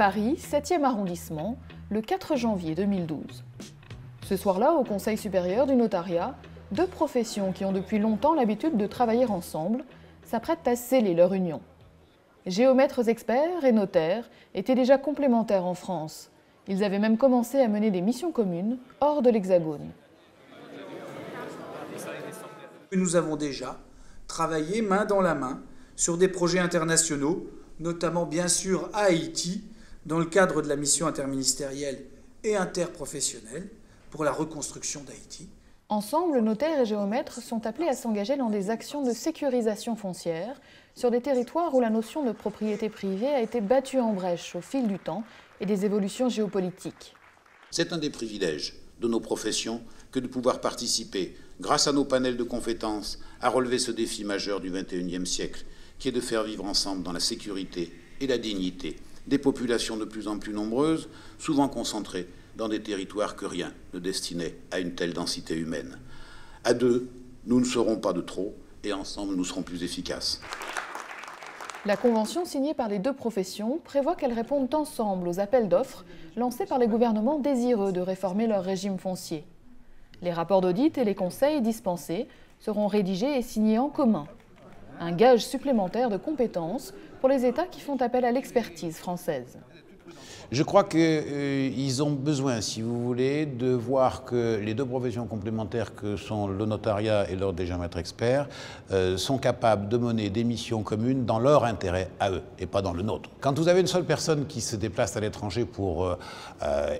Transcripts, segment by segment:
Paris, 7e arrondissement, le 4 janvier 2012. Ce soir-là, au Conseil supérieur du notariat, deux professions qui ont depuis longtemps l'habitude de travailler ensemble s'apprêtent à sceller leur union. Géomètres experts et notaires étaient déjà complémentaires en France. Ils avaient même commencé à mener des missions communes hors de l'Hexagone. Nous avons déjà travaillé main dans la main sur des projets internationaux, notamment bien sûr à Haïti, dans le cadre de la mission interministérielle et interprofessionnelle pour la reconstruction d'Haïti. Ensemble, notaires et géomètres sont appelés à s'engager dans des actions de sécurisation foncière sur des territoires où la notion de propriété privée a été battue en brèche au fil du temps et des évolutions géopolitiques. C'est un des privilèges de nos professions que de pouvoir participer, grâce à nos panels de compétences, à relever ce défi majeur du XXIe siècle, qui est de faire vivre ensemble dans la sécurité et la dignité des populations de plus en plus nombreuses, souvent concentrées dans des territoires que rien ne destinait à une telle densité humaine. À deux, nous ne serons pas de trop, et ensemble, nous serons plus efficaces. La convention signée par les deux professions prévoit qu'elles répondent ensemble aux appels d'offres lancés par les gouvernements désireux de réformer leur régime foncier. Les rapports d'audit et les conseils dispensés seront rédigés et signés en commun. Un gage supplémentaire de compétences pour les États qui font appel à l'expertise française. Je crois qu'ils ont besoin, si vous voulez, de voir que les deux professions complémentaires que sont le notariat et l'ordre des géomètres experts sont capables de mener des missions communes dans leur intérêt à eux et pas dans le nôtre. Quand vous avez une seule personne qui se déplace à l'étranger pour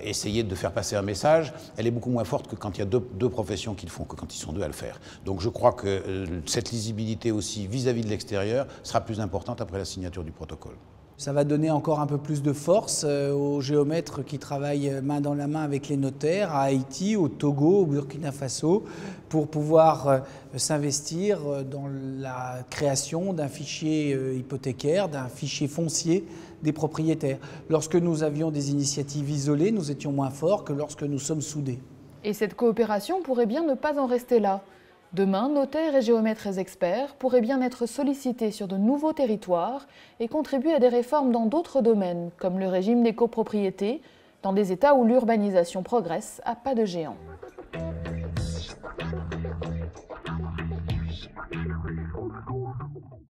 essayer de faire passer un message, elle est beaucoup moins forte que quand il y a deux professions qui le font, que quand ils sont deux à le faire. Donc je crois que cette lisibilité aussi vis-à-vis de l'extérieur sera plus importante après la signature du protocole. Ça va donner encore un peu plus de force aux géomètres qui travaillent main dans la main avec les notaires à Haïti, au Togo, au Burkina Faso, pour pouvoir s'investir dans la création d'un fichier hypothécaire, d'un fichier foncier des propriétaires. Lorsque nous avions des initiatives isolées, nous étions moins forts que lorsque nous sommes soudés. Et cette coopération pourrait bien ne pas en rester là. Demain, notaires et géomètres experts pourraient bien être sollicités sur de nouveaux territoires et contribuer à des réformes dans d'autres domaines, comme le régime des copropriétés, dans des États où l'urbanisation progresse à pas de géant.